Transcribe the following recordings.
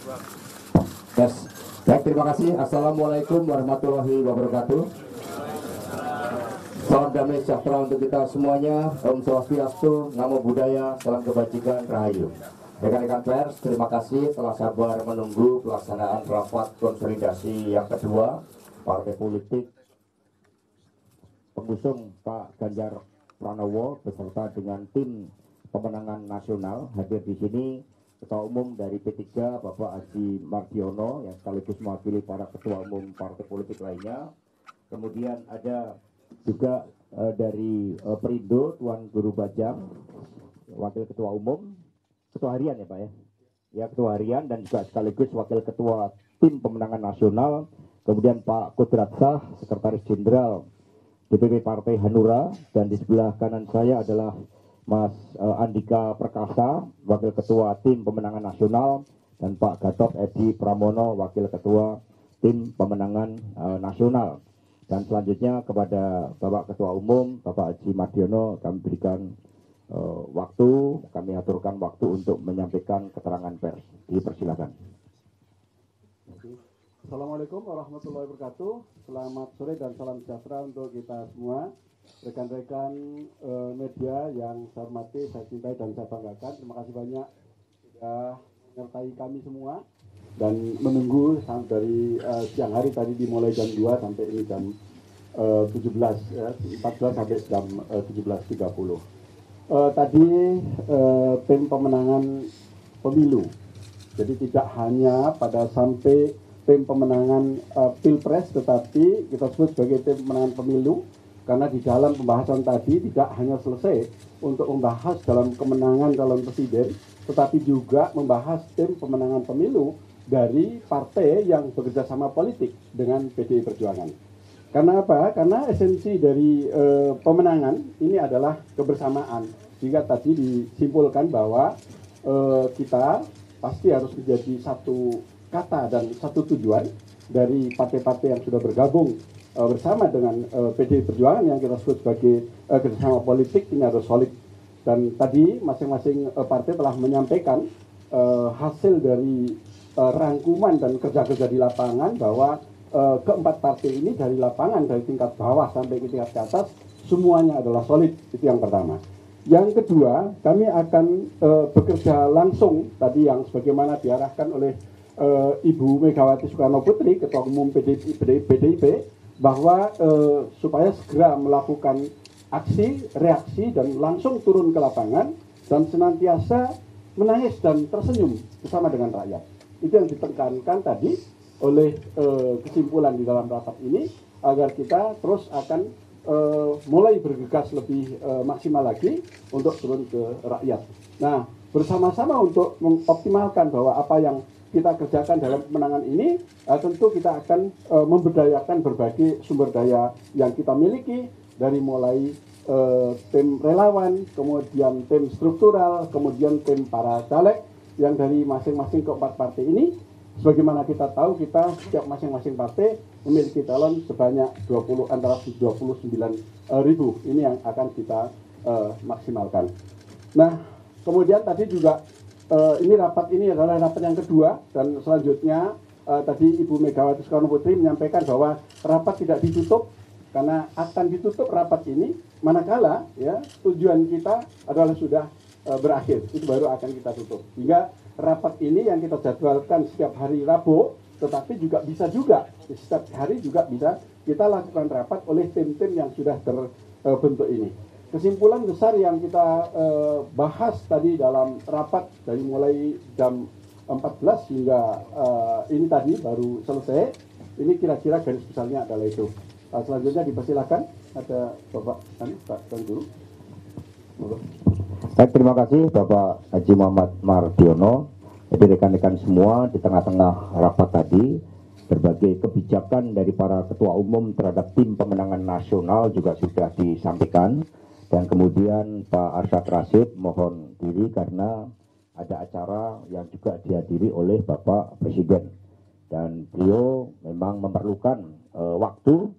Yes. Baik, terima kasih. Assalamualaikum warahmatullahi wabarakatuh. Salam damai sejahtera untuk kita semuanya. Om Swastiastu, Namo Buddhaya, salam kebajikan, Rahayu. Rekan-rekan pers, terima kasih telah sabar menunggu pelaksanaan rapat konsolidasi yang kedua partai politik pengusung Pak Ganjar Pranowo beserta dengan tim pemenangan nasional. Hadir di sini Ketua Umum dari P3 Bapak Haji Mardiono yang sekaligus mewakili para ketua umum partai politik lainnya. Kemudian ada juga dari Perindo Tuan Guru Bajang, Wakil Ketua Umum, Ketua Harian ya Pak ya? Ya, Ketua Harian dan juga sekaligus Wakil Ketua Tim Pemenangan Nasional. Kemudian Pak Kudrat Shah, Sekretaris Jenderal DPP Partai Hanura, dan di sebelah kanan saya adalah Mas Andika Perkasa, Wakil Ketua Tim Pemenangan Nasional, dan Pak Gatot Edi Pramono, Wakil Ketua Tim Pemenangan Nasional. Dan selanjutnya kepada Bapak Ketua Umum, Bapak Haji Mardiono, kami berikan waktu, kami aturkan waktu untuk menyampaikan keterangan pers. Dipersilakan. Assalamualaikum warahmatullahi wabarakatuh. Selamat sore dan salam sejahtera untuk kita semua. Rekan-rekan media yang saya hormati, saya cintai dan saya banggakan. Terima kasih banyak sudah menyertai kami semua dan menunggu dari siang hari tadi dimulai jam 2 sampai ini jam 14 sampai jam 17.30. Tadi tim pemenangan pemilu. Jadi tidak hanya pada sampai tim pemenangan Pilpres, tetapi kita sebut sebagai tim pemenangan pemilu karena di dalam pembahasan tadi tidak hanya selesai untuk membahas dalam kemenangan calon presiden, tetapi juga membahas tim pemenangan pemilu dari partai yang bekerja sama politik dengan PDI Perjuangan. Karena apa? Karena esensi dari pemenangan ini adalah kebersamaan. Jika tadi disimpulkan bahwa kita pasti harus menjadi satu kata dan satu tujuan dari partai-partai yang sudah bergabung bersama dengan PDI Perjuangan yang kita sebut sebagai kerjasama politik ini harus solid. Dan tadi masing-masing partai telah menyampaikan hasil dari rangkuman dan kerja-kerja di lapangan bahwa keempat partai ini dari lapangan, dari tingkat bawah sampai ke tingkat ke atas, semuanya adalah solid. Itu yang pertama. Yang kedua, kami akan bekerja langsung tadi yang sebagaimana diarahkan oleh Ibu Megawati Soekarno Putri, Ketua Umum PDIP, bahwa supaya segera melakukan aksi, reaksi, dan langsung turun ke lapangan, dan senantiasa menangis dan tersenyum bersama dengan rakyat. Itu yang ditekankan tadi oleh kesimpulan di dalam rapat ini, agar kita terus akan mulai bergegas lebih maksimal lagi untuk turun ke rakyat. Nah, bersama-sama untuk mengoptimalkan bahwa apa yang kita kerjakan dalam kemenangan ini, tentu kita akan memberdayakan berbagai sumber daya yang kita miliki, dari mulai tim relawan, kemudian tim struktural, kemudian tim para caleg yang dari masing-masing keempat partai ini. Sebagaimana kita tahu, kita setiap masing-masing partai memiliki calon sebanyak antara 29.000. Ini yang akan kita maksimalkan. Nah, kemudian tadi juga ini rapat ini adalah rapat yang kedua, dan selanjutnya tadi Ibu Megawati Soekarno Putri menyampaikan bahwa rapat tidak ditutup, karena akan ditutup rapat ini manakala ya tujuan kita adalah sudah berakhir, itu baru akan kita tutup. Hingga rapat ini yang kita jadwalkan setiap hari Rabu, tetapi juga bisa juga setiap hari juga bisa kita lakukan rapat oleh tim-tim yang sudah terbentuk ini. Kesimpulan besar yang kita bahas tadi dalam rapat dari mulai jam 14 hingga ini tadi baru selesai, ini kira-kira garis besarnya adalah itu. Selanjutnya dipersilakan ada Bapak Tuan Guru. Baik, terima kasih Bapak Haji Muhammad Mardiono. Jadi rekan-rekan semua, di tengah-tengah rapat tadi, berbagai kebijakan dari para ketua umum terhadap tim pemenangan nasional juga sudah disampaikan. Dan kemudian Pak Arsyad Rashid mohon diri karena ada acara yang juga dihadiri oleh Bapak Presiden. Dan beliau memang memerlukan waktu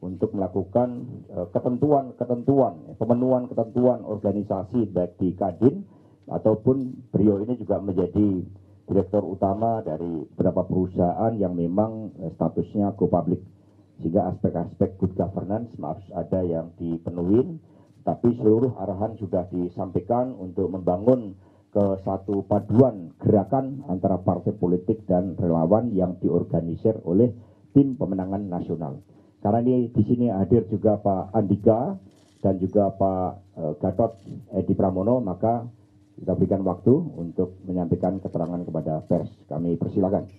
untuk melakukan ketentuan-ketentuan, pemenuhan ketentuan organisasi baik di Kadin, ataupun beliau ini juga menjadi direktur utama dari beberapa perusahaan yang memang statusnya go public, sehingga aspek-aspek good governance harus ada yang dipenuhi, tapi seluruh arahan sudah disampaikan untuk membangun ke satu paduan gerakan antara partai politik dan relawan yang diorganisir oleh tim pemenangan nasional. Karena ini di sini hadir juga Pak Andika dan juga Pak Gatot Edi Pramono, maka kita berikan waktu untuk menyampaikan keterangan kepada pers. Kami persilakan.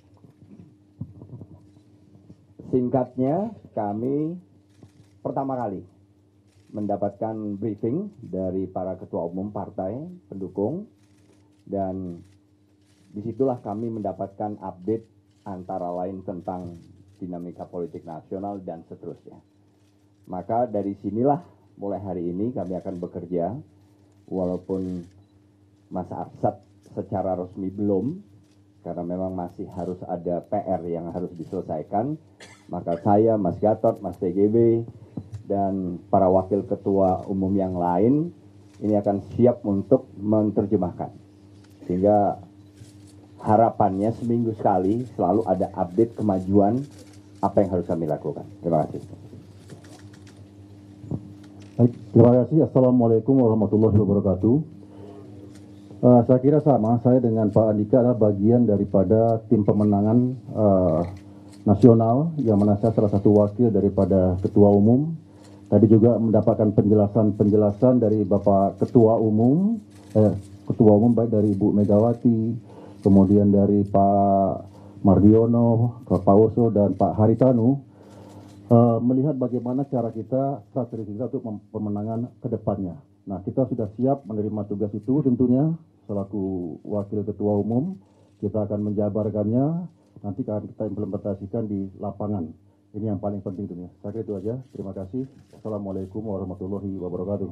Singkatnya, kami pertama kali mendapatkan briefing dari para ketua umum partai pendukung, dan disitulah kami mendapatkan update antara lain tentang dinamika politik nasional dan seterusnya. Maka dari sinilah mulai hari ini kami akan bekerja, walaupun Mas Arsad secara resmi belum, karena memang masih harus ada PR yang harus diselesaikan. Maka saya, Mas Gatot, Mas TGB, dan para wakil ketua umum yang lain ini akan siap untuk menerjemahkan. Sehingga harapannya seminggu sekali selalu ada update kemajuan apa yang harus kami lakukan. Terima kasih. Baik, terima kasih. Assalamualaikum warahmatullahi wabarakatuh. Saya kira sama, saya dengan Pak Andika adalah bagian daripada tim pemenangan nasional, yang mana saya salah satu wakil daripada ketua umum. Tadi juga mendapatkan penjelasan dari Bapak Ketua Umum baik dari Ibu Megawati, kemudian dari Pak Mardiono, Pak Oso, dan Pak Haritanu, melihat bagaimana cara kita, strategi kita untuk pemenangan ke depannya. Nah, kita sudah siap menerima tugas itu tentunya, selaku Wakil Ketua Umum, kita akan menjabarkannya, nanti akan kita implementasikan di lapangan. Ini yang paling penting tentunya. Saya kira itu aja, terima kasih. Assalamualaikum warahmatullahi wabarakatuh.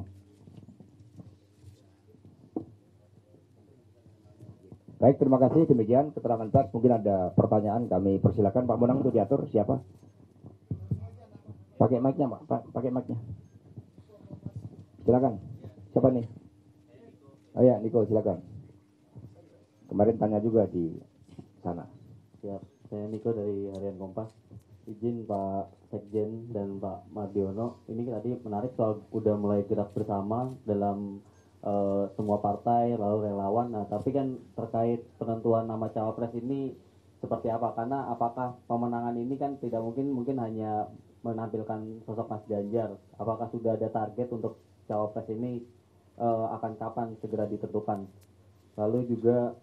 Baik, terima kasih. Demikian keterangan pers. Mungkin ada pertanyaan, kami persilakan Pak Monang untuk diatur. Siapa? Pakai mic-nya, Pak. Pakai mic-nya. Silakan. Siapa nih? Oh ya, Niko, silakan. Kemarin tanya juga di sana. Siap. Saya Niko dari Harian Kompas. Izin Pak Sekjen dan Pak Mardiono, ini tadi menarik soal udah mulai gerak bersama dalam semua partai lalu relawan. Nah, tapi kan terkait penentuan nama cawapres ini seperti apa? Karena apakah pemenangan ini kan tidak mungkin hanya menampilkan sosok Mas Ganjar. Apakah sudah ada target untuk cawapres ini akan kapan segera ditentukan? Lalu juga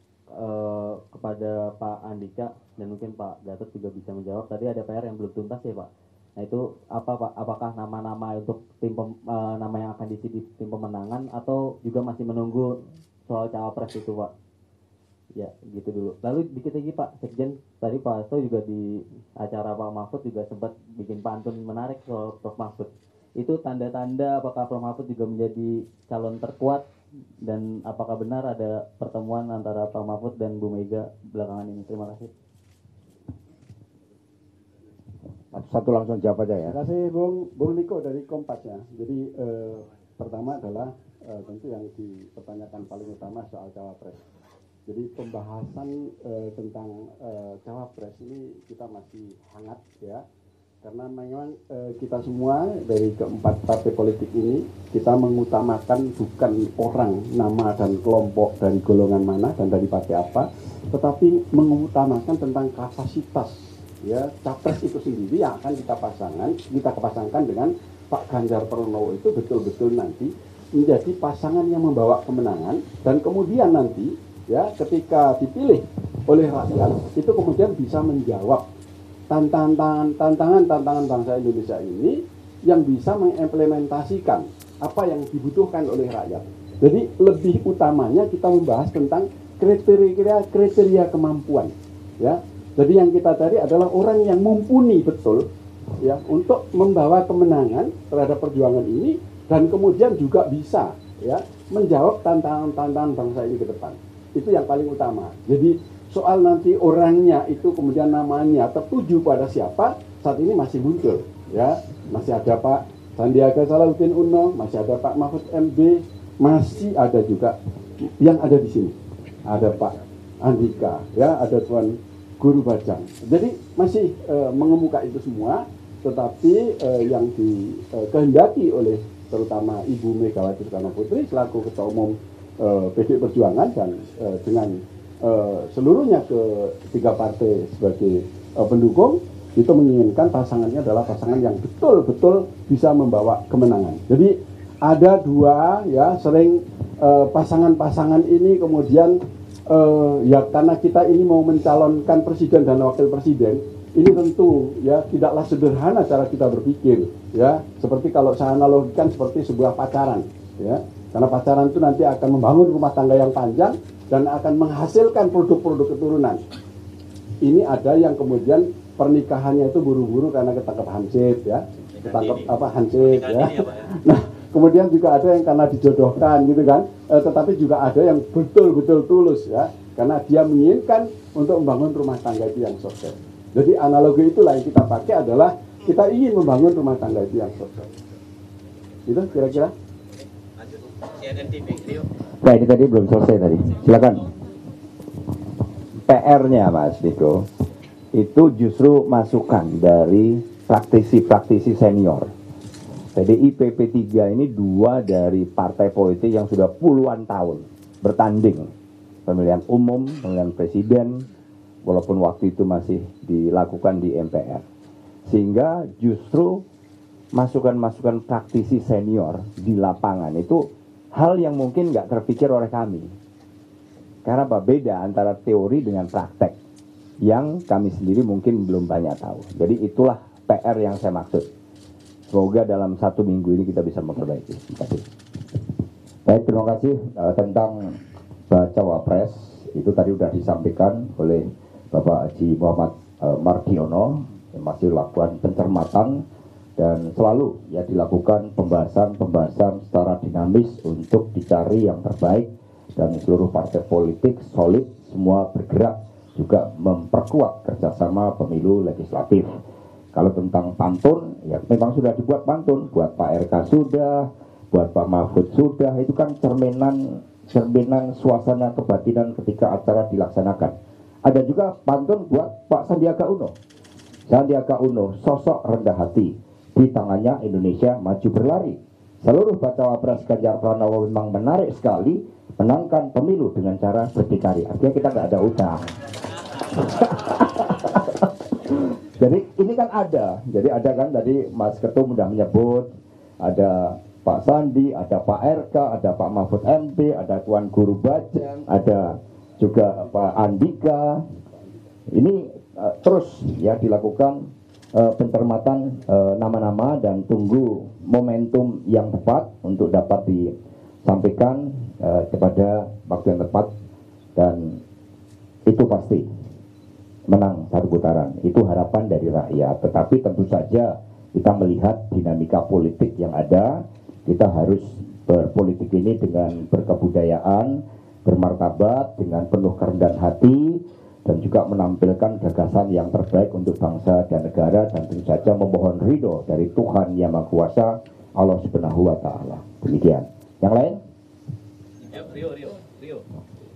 kepada Pak Andika dan mungkin Pak Gatot juga bisa menjawab. Tadi ada PR yang belum tuntas ya Pak. Nah itu apa Pak? Apakah nama-nama untuk nama yang akan diisi di tim pemenangan atau juga masih menunggu soal cawapres itu Pak? Ya gitu dulu. Lalu dikit lagi Pak Sekjen, tadi Pak Hasto juga di acara Pak Mahfud juga sempat bikin pantun menarik soal Prof Mahfud. Itu tanda-tanda apakah Prof Mahfud juga menjadi calon terkuat, dan apakah benar ada pertemuan antara Pak Mahfud dan Bu Mega belakangan ini? Terima kasih. Satu langsung jawab aja ya. Terima kasih Bung Niko dari Kompas ya. Jadi pertama adalah tentu yang dipertanyakan paling utama soal cawapres. Jadi pembahasan tentang cawapres ini kita masih hangat ya. Karena memang kita semua dari keempat partai politik ini kita mengutamakan bukan orang, nama dan kelompok dari golongan mana dan dari partai apa, tetapi mengutamakan tentang kapasitas ya capres itu sendiri yang akan kita pasangkan dengan Pak Ganjar Pranowo itu betul-betul nanti menjadi pasangan yang membawa kemenangan, dan kemudian nanti ya ketika dipilih oleh rakyat itu kemudian bisa menjawab tantangan bangsa Indonesia ini, yang bisa mengimplementasikan apa yang dibutuhkan oleh rakyat. Jadi lebih utamanya kita membahas tentang kriteria kemampuan ya. Jadi yang kita cari adalah orang yang mumpuni betul ya untuk membawa kemenangan terhadap perjuangan ini, dan kemudian juga bisa ya menjawab tantangan bangsa ini ke depan. Itu yang paling utama. Jadi soal nanti orangnya itu kemudian namanya tertuju pada siapa, saat ini masih muncul ya. Masih ada Pak Sandiaga Salahuddin Uno, masih ada Pak Mahfud MD, masih ada juga yang ada di sini. Ada Pak Andika, ya, ada Tuan Guru Bajang. Jadi masih mengemuka itu semua, tetapi yang dikehendaki oleh terutama Ibu Megawati Soekarno Putri selaku Ketua Umum PDI Perjuangan dan dengan seluruhnya ketiga partai sebagai pendukung, itu menginginkan pasangannya adalah pasangan yang betul-betul bisa membawa kemenangan. Jadi ada dua, ya, sering pasangan-pasangan ini kemudian ya karena kita ini mau mencalonkan presiden dan wakil presiden, ini tentu ya tidaklah sederhana cara kita berpikir, ya, seperti kalau saya analogikan seperti sebuah pacaran, ya, karena pacaran itu nanti akan membangun rumah tangga yang panjang dan akan menghasilkan produk-produk keturunan. Ini ada yang kemudian pernikahannya itu buru-buru karena ketangkep hansip, ya, ketangkep hansip, ya. Nah, kemudian juga ada yang karena dijodohkan gitu kan, tetapi juga ada yang betul-betul tulus, ya, karena dia menginginkan untuk membangun rumah tangga itu yang sukses. Jadi analogi itulah yang kita pakai adalah kita ingin membangun rumah tangga itu yang sukses. Itu kira-kira. Nah, ini tadi belum selesai tadi. Silakan. PR-nya Mas Niko itu justru masukan dari praktisi-praktisi senior. PDIP P3 ini dua dari partai politik yang sudah puluhan tahun bertanding pemilihan umum, pemilihan presiden, walaupun waktu itu masih dilakukan di MPR. Sehingga justru masukan-masukan praktisi senior di lapangan itu hal yang mungkin nggak terpikir oleh kami. Karena apa? Beda antara teori dengan praktek yang kami sendiri mungkin belum banyak tahu. Jadi itulah PR yang saya maksud. Semoga dalam 1 minggu ini kita bisa memperbaiki. Terima kasih. Baik, terima kasih. Tentang baca wapres itu tadi sudah disampaikan oleh Bapak Haji Muhammad Mardiono, yang masih lakukan pencermatan dan selalu ya dilakukan pembahasan secara dinamis untuk dicari yang terbaik, dan seluruh partai politik solid semua bergerak juga memperkuat kerjasama pemilu legislatif. Kalau tentang pantun, ya memang sudah dibuat pantun, buat Pak RK sudah, buat Pak Mahfud sudah, itu kan cerminan suasana kebatinan ketika acara dilaksanakan. Ada juga pantun buat Pak Sandiaga Uno. Sandiaga Uno, sosok rendah hati, di tangannya Indonesia maju berlari. Seluruh bacawa pres Ganjar Pranowo memang menarik sekali, menangkan pemilu dengan cara berdikari. Artinya kita nggak ada utang. Jadi ini kan ada, jadi ada kan tadi Mas Ketum sudah menyebut, ada Pak Sandi, ada Pak RK, ada Pak Mahfud MP, ada Tuan Guru Bajang, ada juga Pak Andika. Ini terus ya dilakukan pencermatan nama-nama dan tunggu momentum yang tepat untuk dapat disampaikan kepada waktu yang tepat, dan itu pasti menang 1 putaran. Itu harapan dari rakyat. Tetapi tentu saja kita melihat dinamika politik yang ada, kita harus berpolitik ini dengan berkebudayaan, bermartabat, dengan penuh kerendahan hati, dan juga menampilkan gagasan yang terbaik untuk bangsa dan negara, dan tentu saja memohon ridho dari Tuhan Yang Maha Kuasa, Allah Subhanahu wa Ta'ala. Demikian. Yang lain? Rio.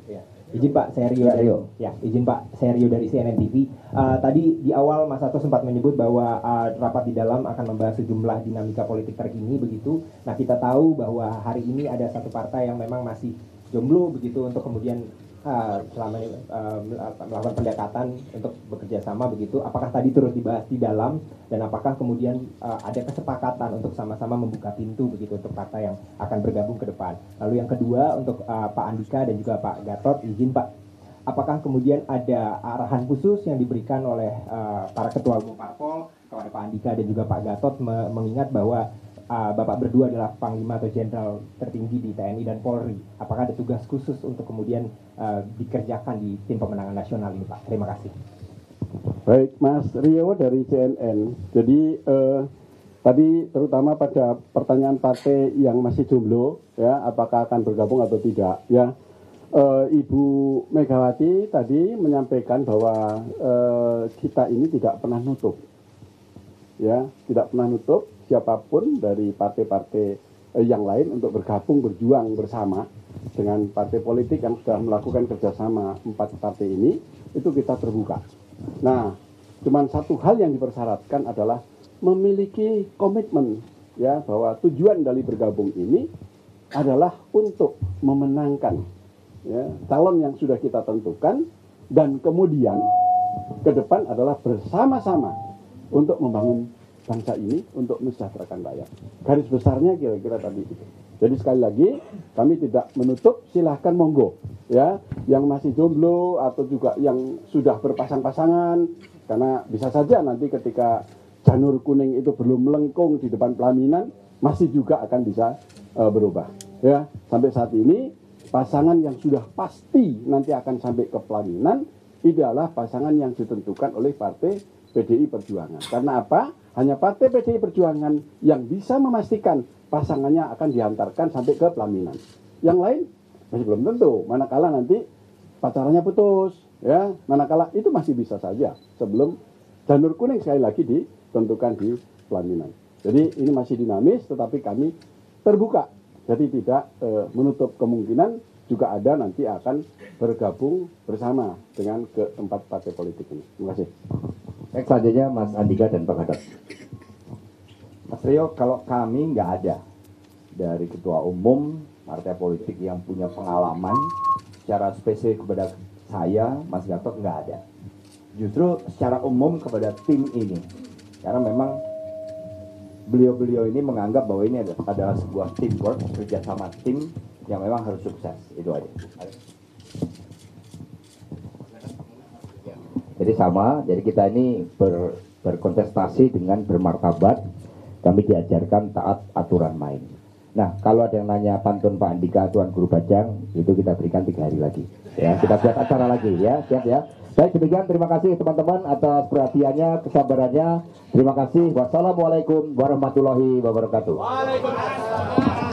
Ya. Izin Pak, saya Rio dari izin Pak, saya Rio dari CNN TV. Tadi di awal Mas Hasto sempat menyebut bahwa rapat di dalam akan membahas sejumlah dinamika politik terkini begitu. Nah, kita tahu bahwa hari ini ada satu partai yang memang masih jomblo begitu untuk kemudian selama ini melakukan pendekatan untuk bekerja sama begitu. Apakah tadi terus dibahas di dalam, dan apakah kemudian ada kesepakatan untuk sama-sama membuka pintu begitu untuk partai yang akan bergabung ke depan? Lalu yang kedua untuk Pak Andika dan juga Pak Gatot, izin Pak, apakah kemudian ada arahan khusus yang diberikan oleh para ketua umum parpol kepada Pak Andika dan juga Pak Gatot, mengingat bahwa Bapak berdua adalah Panglima atau Jenderal tertinggi di TNI dan Polri. Apakah ada tugas khusus untuk kemudian dikerjakan di tim pemenangan nasional ini, Pak? Terima kasih. Baik, Mas Rio dari CNN. Jadi tadi terutama pada pertanyaan partai yang masih jomblo, ya, apakah akan bergabung atau tidak, ya. Ibu Megawati tadi menyampaikan bahwa kita ini tidak pernah nutup, ya, tidak pernah nutup siapapun dari partai-partai yang lain untuk bergabung, berjuang bersama. dengan partai politik yang sudah melakukan kerjasama 4 partai ini, itu kita terbuka. Nah, cuman satu hal yang dipersyaratkan adalah memiliki komitmen ya bahwa tujuan dari bergabung ini adalah untuk memenangkan ya, calon yang sudah kita tentukan, dan kemudian ke depan adalah bersama-sama untuk membangun bangsa ini, untuk mensejahterakan rakyat. Garis besarnya kira-kira tadi itu. Jadi sekali lagi kami tidak menutup, silahkan monggo ya, yang masih jomblo atau juga yang sudah berpasang-pasangan, karena bisa saja nanti ketika janur kuning itu belum melengkung di depan pelaminan masih juga akan bisa berubah ya. Sampai saat ini pasangan yang sudah pasti nanti akan sampai ke pelaminan itu adalah pasangan yang ditentukan oleh partai PDI Perjuangan. Karena apa? Hanya partai PDI Perjuangan yang bisa memastikan pasangannya akan diantarkan sampai ke pelaminan. Yang lain masih belum tentu. Manakala nanti pacarannya putus, ya, manakala itu masih bisa saja sebelum janur kuning sekali lagi ditentukan di pelaminan. Jadi ini masih dinamis, tetapi kami terbuka. Jadi tidak menutup kemungkinan juga ada nanti akan bergabung bersama dengan keempat partai politik ini. Terima kasih. Baik, selanjutnya Mas Andika dan Pak Gatot. Mas Rio, kalau kami nggak ada dari ketua umum partai politik yang punya pengalaman secara spesifik kepada saya, Mas Gatot, nggak ada. Justru secara umum kepada tim ini, karena memang beliau-beliau ini menganggap bahwa ini adalah sebuah teamwork, kerjasama tim yang memang harus sukses. Itu aja. Jadi sama, jadi kita ini berkontestasi dengan bermartabat. Kami diajarkan taat aturan main. Nah, kalau ada yang nanya pantun Pak Andika, Tuan Guru Bajang, itu kita berikan 3 hari lagi. Ya, kita buat acara lagi ya, siap ya. Baik, demikian terima kasih teman-teman atas perhatiannya, kesabarannya. Terima kasih. Wassalamualaikum warahmatullahi wabarakatuh. Waalaikumsalam.